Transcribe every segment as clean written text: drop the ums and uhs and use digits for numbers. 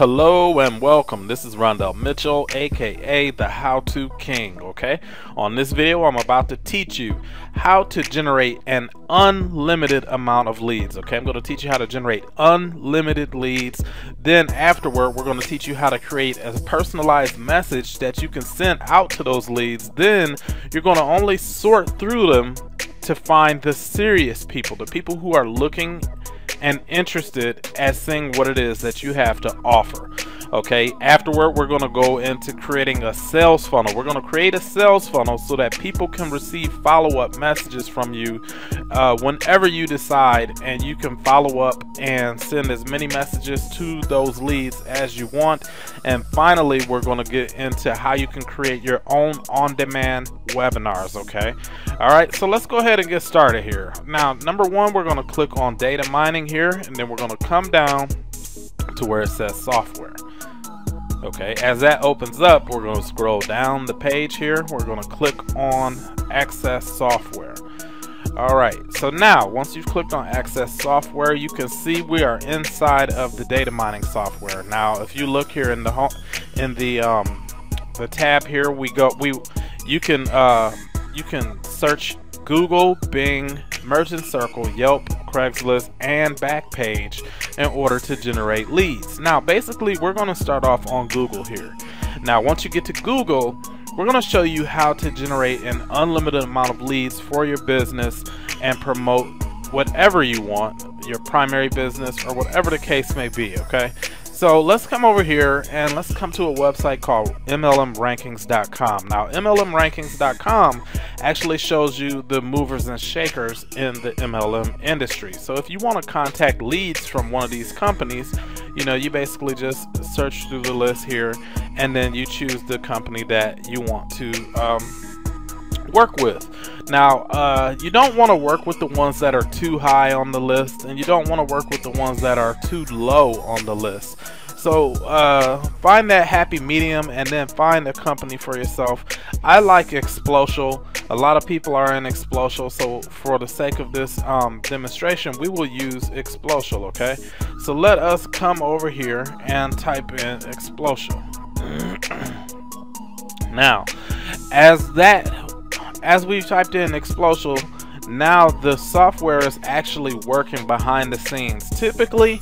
Hello and welcome. This is Rondell Mitchell, aka the How To King. Okay, on this video I'm about to teach you how to generate an unlimited amount of leads. Okay, I'm going to teach you how to generate unlimited leads. Then afterward we're going to teach you how to create a personalized message that you can send out to those leads. Then you're going to only sort through them to find the serious people, the people who are looking and interested at seeing what it is that you have to offer. Okay, afterward we're going to go into creating a sales funnel. We're going to create a sales funnel so that people can receive follow-up messages from you whenever you decide, and you can follow up and send as many messages to those leads as you want. And finally we're going to get into how you can create your own on-demand webinars. Okay, alright, so let's go ahead and get started here. Now, number one, we're going to click on data mining here, and then we're going to come down to where it says software. Okay, as that opens up, we're going to scroll down the page here. We're going to click on Access Software. Alright, so now once you've clicked on Access Software, you can see we are inside of the data mining software. Now if you look here in the home, in the tab here, you can search Google, Bing, Merchant Circle, Yelp, Craigslist, and Backpage in order to generate leads. Now basically we're going to start off on Google here. Now once you get to Google, we're going to show you how to generate an unlimited amount of leads for your business and promote whatever you want, your primary business or whatever the case may be. Okay, so let's come over here and let's come to a website called MLMrankings.com. Now MLMrankings.com actually shows you the movers and shakers in the MLM industry. So if you want to contact leads from one of these companies, you basically just search through the list here, and then you choose the company that you want to work with. Now you don't want to work with the ones that are too high on the list, and you don't want to work with the ones that are too low on the list. So find that happy medium and then find a company for yourself. I like Explocial. A lot of people are in Explocial, so for the sake of this demonstration we will use Explocial. Okay, so let us come over here and type in Explocial. Now as we've typed in Explocial, now the software is actually working behind the scenes. Typically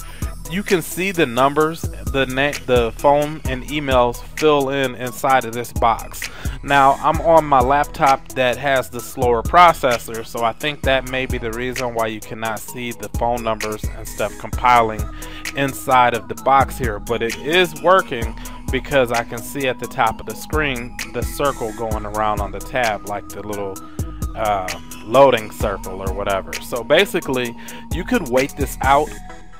you can see the numbers, the phone and emails fill in inside of this box. Now I'm on my laptop that has the slower processor, so I think that may be the reason why you cannot see the phone numbers and stuff compiling inside of the box here, but it is working because I can see at the top of the screen the circle going around on the tab, like the little loading circle or whatever. So basically you could wait this out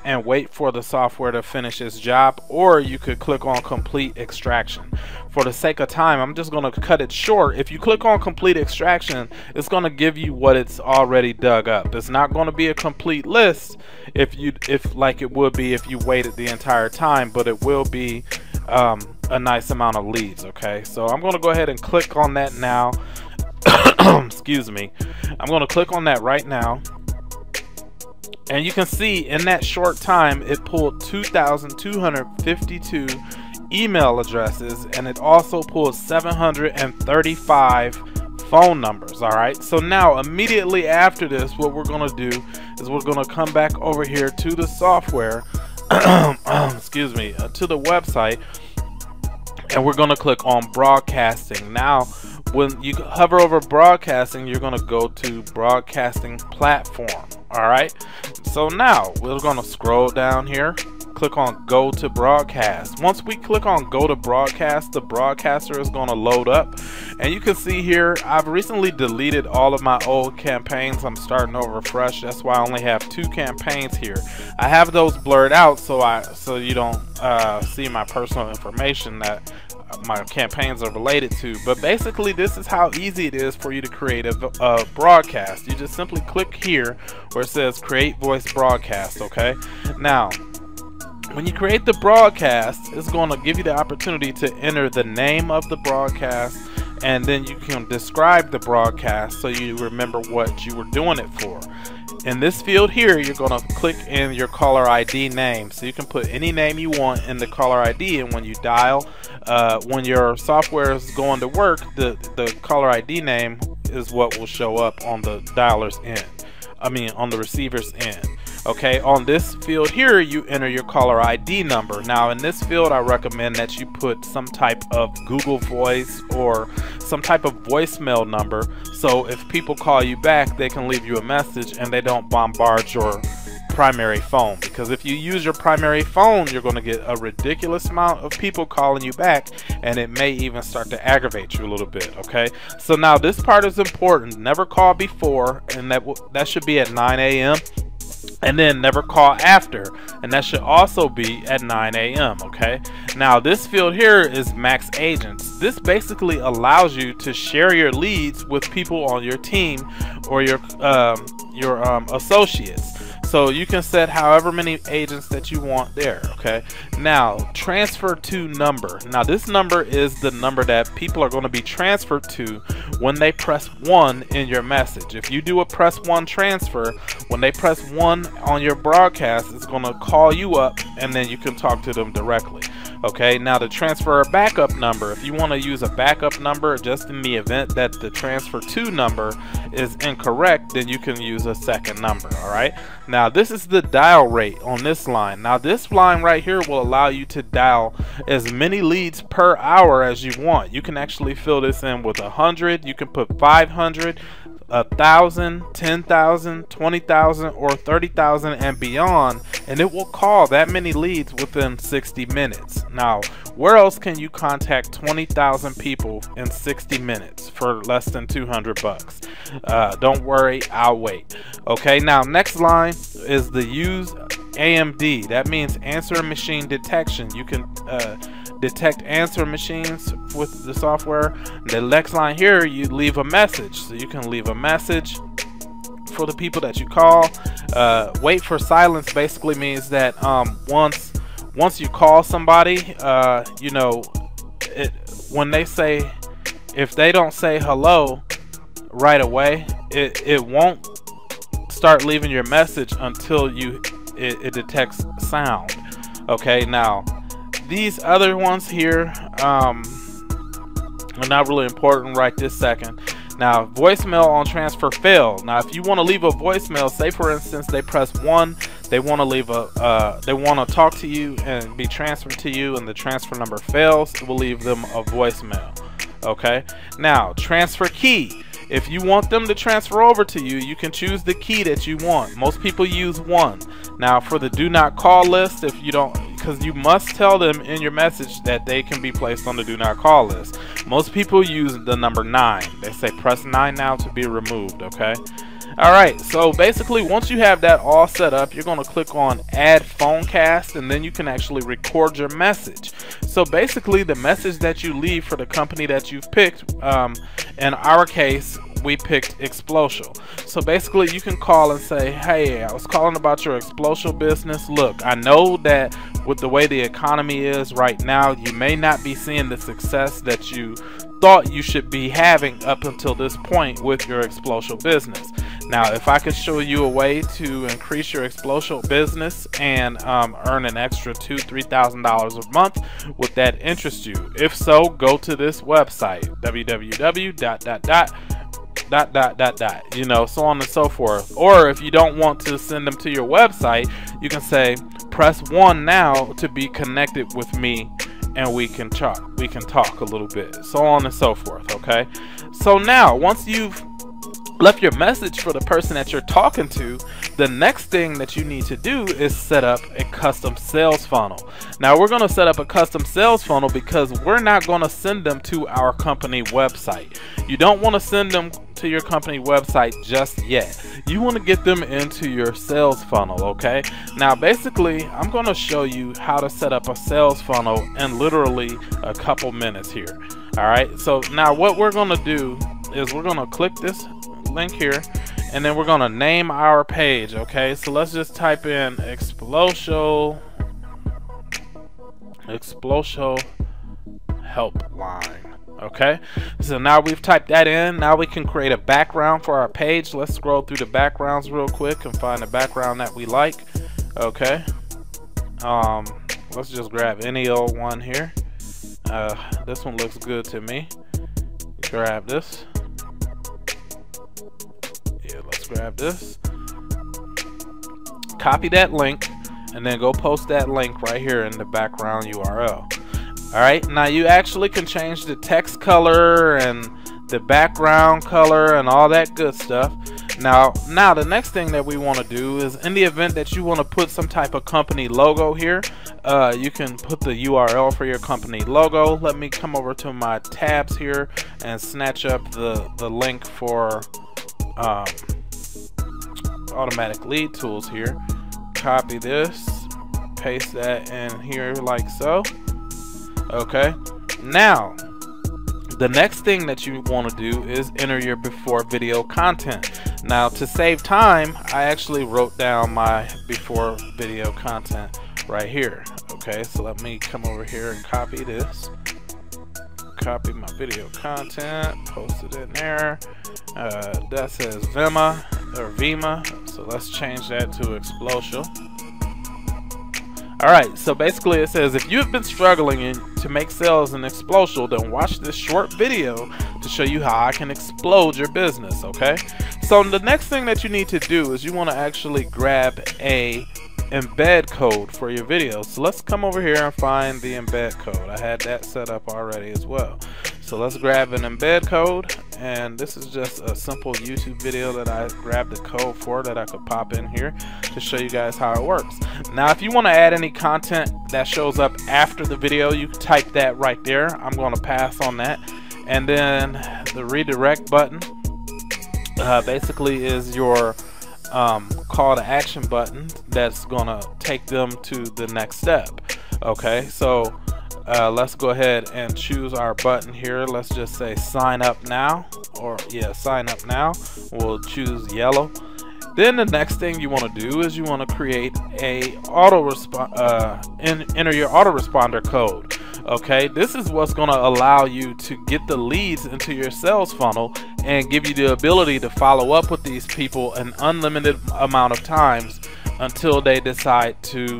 and wait for the software to finish its job, or you could click on complete extraction. For the sake of time, I'm just going to cut it short. If you click on complete extraction, it's going to give you what it's already dug up. It's not going to be a complete list if like it would be if you waited the entire time, but it will be a nice amount of leads. Okay, so I'm going to go ahead and click on that now. Excuse me, I'm going to click on that right now. And you can see in that short time it pulled 2,252 email addresses, and it also pulled 735 phone numbers. Alright, so now immediately after this, what we're going to do is we're going to come back over here to the software, excuse me, to the website, and we're going to click on broadcasting. Now when you hover over broadcasting, you're going to go to broadcasting platform. Alright, so now we're going to scroll down here, click on go to broadcast. Once we click on go to broadcast, the broadcaster is going to load up, and you can see here I've recently deleted all of my old campaigns. I'm starting over fresh. That's why I only have 2 campaigns here. I have those blurred out so you don't see my personal information that my campaigns are related to. But basically this is how easy it is for you to create a broadcast. You just simply click here where it says create voice broadcast. Okay, now when you create the broadcast, it's going to give you the opportunity to enter the name of the broadcast and then you can describe the broadcast so you remember what you were doing it for. In this field here, you're going to click in your caller ID name, so you can put any name you want in the caller ID, and when you dial, when your software is going to work, the caller ID name is what will show up on the dialer's end, on the receiver's end. Okay, on this field here, you enter your caller ID number. Now in this field, I recommend that you put some type of Google Voice or some type of voicemail number, so if people call you back, they can leave you a message and they don't bombard your primary phone. Because if you use your primary phone, you're going to get a ridiculous amount of people calling you back, and it may even start to aggravate you a little bit. Okay, so now this part is important. Never call before, and that should be at 9 a.m. and then never call after, and that should also be at 9 a.m. okay, now this field here is max agents. This basically allows you to share your leads with people on your team or your associates. So you can set however many agents that you want there. Okay, now transfer to number. Now this number is the number that people are going to be transferred to when they press 1 in your message. If you do a press 1 transfer, when they press 1 on your broadcast, it's going to call you up and then you can talk to them directly. Okay, now to transfer a backup number, if you want to use a backup number just in the event that the transfer to number is incorrect, then you can use a second number. Alright, now this is the dial rate on this line. Now this line right here will allow you to dial as many leads per hour as you want. You can actually fill this in with 100, you can put 500, 1,000, 10,000, 20,000, or 30,000 and beyond, and it will call that many leads within 60 minutes. Now, where else can you contact 20,000 people in 60 minutes for less than 200 bucks? Don't worry, I'll wait. Okay, now next line is the use AMD. That means answer machine detection. You can detect answer machines with the software. The next line here, you leave a message, so you can leave a message for the people that you call. Wait for silence basically means that once you call somebody, when they say, if they don't say hello right away, it won't start leaving your message until it detects sound. Okay, now these other ones here are not really important right this second. Now, voicemail on transfer failed. Now, if you want to leave a voicemail, say for instance they press 1, they want to leave they want to talk to you and be transferred to you, and the transfer number fails, it will leave them a voicemail. Okay. Now, transfer key. If you want them to transfer over to you, you can choose the key that you want. Most people use 1. Now, for the do not call list, if you don't, because you must tell them in your message that they can be placed on the do not call list. Most people use the number 9. They say press 9 now to be removed. Okay. Alright, so basically once you have that all set up, you're going to click on add phonecast, and then you can actually record your message. So basically the message that you leave for the company that you've picked, in our case we picked Explocial. So basically you can call and say, hey, I was calling about your Explocial business. Look, I know that with the way the economy is right now, you may not be seeing the success that you thought you should be having up until this point with your Explocial business. Now, if I could show you a way to increase your Explocial business and earn an extra $2,000–3,000 a month, would that interest you? If so, go to this website, www. So on and so forth. Or if you don't want to send them to your website, you can say press 1 now to be connected with me, and we can talk a little bit, so on and so forth. Okay, so now once you've left your message for the person that you're talking to, the next thing that you need to do is set up a custom sales funnel. Now we're going to set up a custom sales funnel because we're not going to send them to our company website. You don't want to send them to your company website just yet. You want to get them into your sales funnel. Okay, now basically I'm going to show you how to set up a sales funnel in literally a couple minutes here. Alright, so now what we're going to do is we're going to click this link here, and then we're going to name our page. Okay, so let's just type in Explocial helpline. Okay, so now we've typed that in. Now we can create a background for our page. Let's scroll through the backgrounds real quick and find a background that we like. Okay, let's just grab any old one here. This one looks good to me. Grab this. Yeah, let's grab this. Copy that link and then go post that link right here in the background URL. Alright, now you actually can change the text color and the background color and all that good stuff. Now the next thing that we want to do is, in the event that you want to put some type of company logo here, you can put the URL for your company logo. Let me come over to my tabs here and snatch up the link for automatic lead tools here. Copy this, paste that in here like so. Okay, now the next thing that you want to do is enter your before video content. Now to save time, I actually wrote down my before video content right here. Okay, so let me come over here and copy this. Copy my video content, post it in there. That says Vima, so let's change that to Explosial. Alright, so basically it says, if you've been struggling to make sales in Explosial, then watch this short video to show you how I can explode your business, okay? So the next thing that you need to do is you want to actually grab a embed code for your video. So let's come over here and find the embed code. I had that set up already as well. So let's grab an embed code, and this is just a simple YouTube video that I grabbed the code for that I could pop in here to show you guys how it works. Now if you want to add any content that shows up after the video, you can type that right there. I'm going to pass on that. And then the redirect button basically is your call to action button that's gonna take them to the next step. Okay, so let's go ahead and choose our button here. Let's just say sign up now, or yeah, sign up now. We'll choose yellow. Then the next thing you want to do is you want to create a enter your autoresponder code. Okay, this is what's going to allow you to get the leads into your sales funnel and give you the ability to follow up with these people an unlimited amount of times until they decide to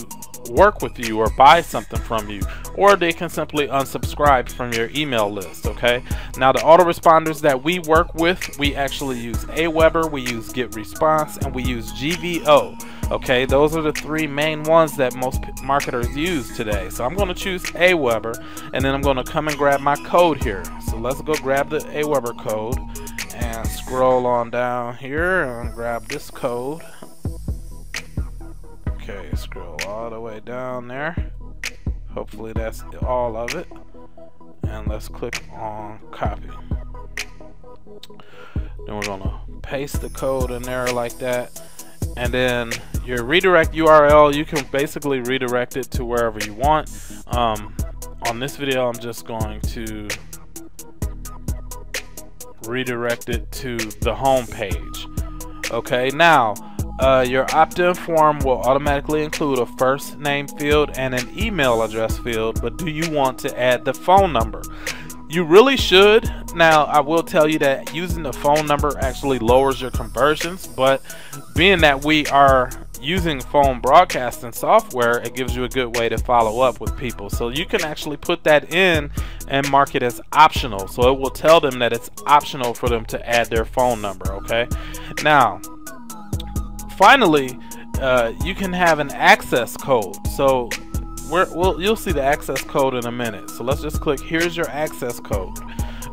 work with you or buy something from you, or they can simply unsubscribe from your email list. Okay, now the autoresponders that we work with, we actually use Aweber, we use GetResponse, and we use GVO. Okay, those are the three main ones that most marketers use today. So I'm going to choose Aweber, and then I'm going to come and grab my code here. So let's go grab the Aweber code and scroll on down here and grab this code. Okay, scroll all the way down there. Hopefully that's all of it. And let's click on copy. Then we're going to paste the code in there like that. And then your redirect URL, you can basically redirect it to wherever you want. On this video, I'm just going to redirect it to the home page. Okay, now your opt-in form will automatically include a first name field and an email address field, but do you want to add the phone number? You really should. Now I will tell you that using the phone number actually lowers your conversions, but being that we are using phone broadcasting software, it gives you a good way to follow up with people. So you can actually put that in and mark it as optional, so it will tell them that it's optional for them to add their phone number. Okay, now finally you can have an access code. So you'll see the access code in a minute. So let's just click here's your access code.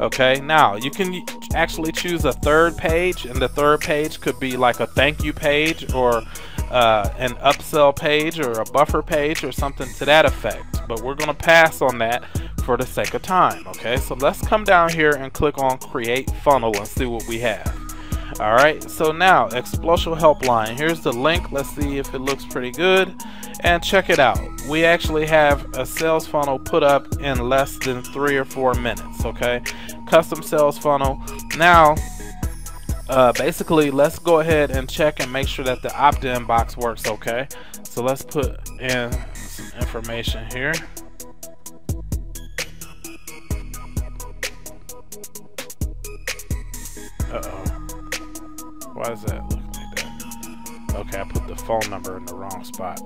Okay, now you can actually choose a third page, and the third page could be like a thank you page, or an upsell page, or a buffer page, or something to that effect, but we're going to pass on that for the sake of time. Okay, so let's come down here and click on create funnel and see what we have. Alright, so now Explosial Helpline, here's the link. Let's see if it looks pretty good, and check it out. We actually have a sales funnel put up in less than 3 or 4 minutes. Okay, custom sales funnel. Now basically let's go ahead and check and make sure that the opt-in box works. Okay, so let's put in some information here. Uh-oh. Why does that look like that? Okay, I put the phone number in the wrong spot.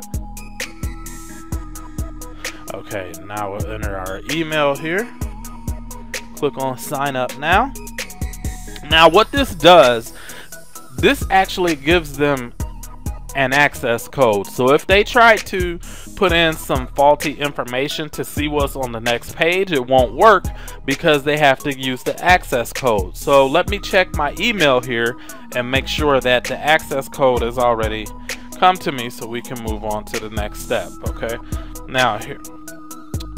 Okay, now we'll enter our email here. Click on sign up now. Now what this does, this actually gives them an access code. So if they try to put in some faulty information to see what's on the next page, it won't work because they have to use the access code. So let me check my email here and make sure that the access code has already come to me so we can move on to the next step. Okay, now here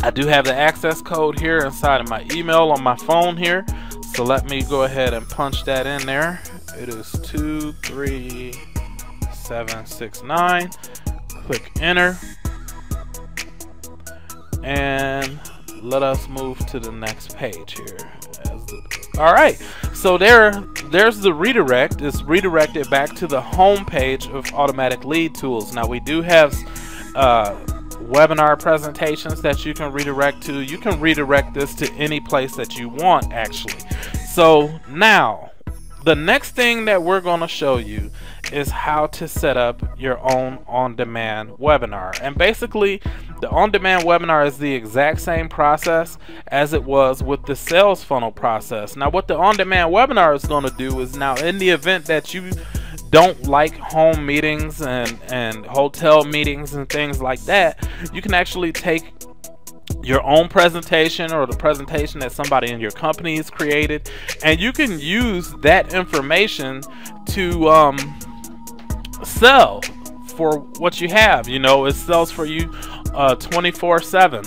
I do have the access code here inside of my email on my phone here, so let me go ahead and punch that in there. It is 23769. Click enter and let us move to the next page here. Alright, so there's the redirect. It's redirected back to the home page of Automatic Lead Tools. Now we do have webinar presentations that you can redirect to. You can redirect this to any place that you want, actually. So now the next thing that we're going to show you is how to set up your own on-demand webinar. And basically the on-demand webinar is the exact same process as it was with the sales funnel process. Now what the on-demand webinar is going to do is, now in the event that you don't like home meetings and hotel meetings and things like that, you can actually take your own presentation or the presentation that somebody in your company has created, and you can use that information to sell for what you have. You know, it sells for you 24/7,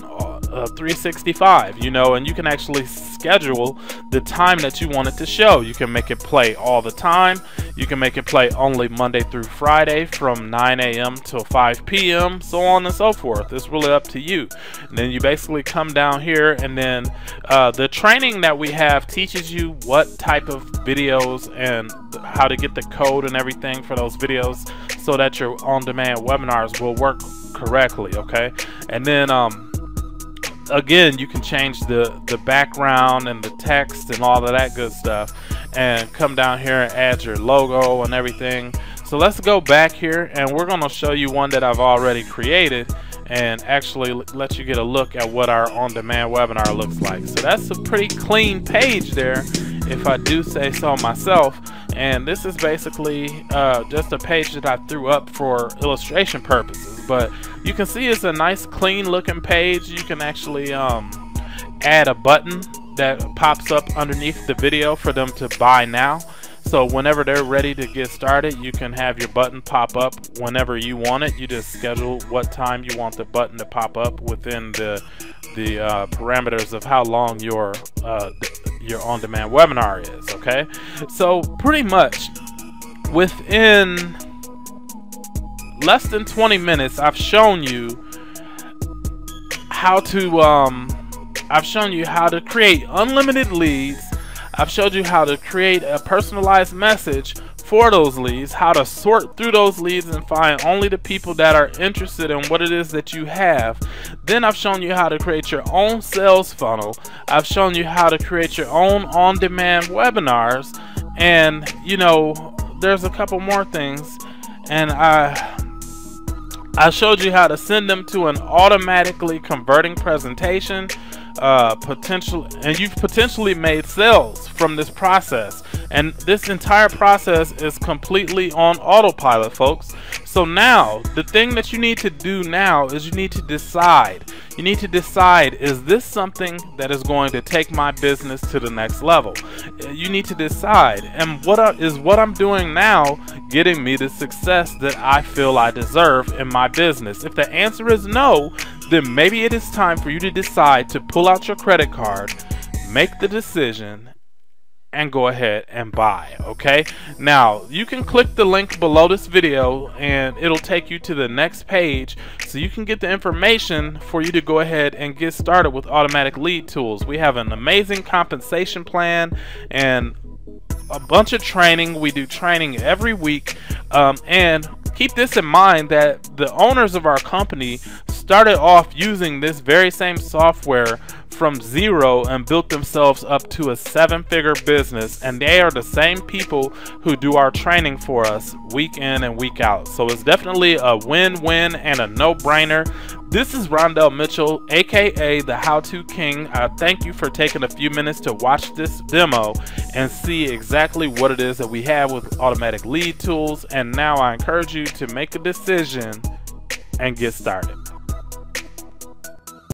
365, you know, and you can actually schedule the time that you want it to show. You can make it play all the time. You can make it play only Monday through Friday from 9 a.m. till 5 p.m., so on and so forth. It's really up to you. And then you basically come down here, and then the training that we have teaches you what type of videos and how to get the code and everything for those videos so that your on-demand webinars will work correctly, okay? And then again, you can change the background and the text and all of that good stuff, and come down here and add your logo and everything. So let's go back here, and we're going to show you one that I've already created and actually let you get a look at what our on-demand webinar looks like. So that's a pretty clean page there, if I do say so myself. And this is basically just a page that I threw up for illustration purposes, but you can see it's a nice clean looking page. You can actually add a button that pops up underneath the video for them to buy now. So whenever they're ready to get started, you can have your button pop up whenever you want it. You just schedule what time you want the button to pop up within the parameters of how long your on-demand webinar is, okay? So pretty much within less than 20 minutes, I've shown you how to create unlimited leads. I've showed you how to create a personalized message for those leads, how to sort through those leads and find only the people that are interested in what it is that you have. Then I've shown you how to create your own sales funnel. I've shown you how to create your own on-demand webinars, and you know, there's a couple more things, and I showed you how to send them to an automatically converting presentation, and you've potentially made sales from this process. And this entire process is completely on autopilot, folks. So now the thing that you need to do now is you need to decide. You need to decide, is this something that is going to take my business to the next level? You need to decide, and what I'm doing now getting me the success that I feel I deserve in my business? If the answer is no, then maybe it is time for you to decide to pull out your credit card, make the decision, and go ahead and buy, okay? Now you can click the link below this video and it'll take you to the next page so you can get the information for you to go ahead and get started with Automatic Lead Tools. We have an amazing compensation plan and a bunch of training. We do training every week, and keep this in mind that the owners of our company started off using this very same software from zero and built themselves up to a 7-figure business, and they are the same people who do our training for us week in and week out. So it's definitely a win-win and a no-brainer. This is Rondell Mitchell, aka the How To King. I thank you for taking a few minutes to watch this demo and see exactly what it is that we have with automatic lead tools. And now I encourage you to make a decision and get started.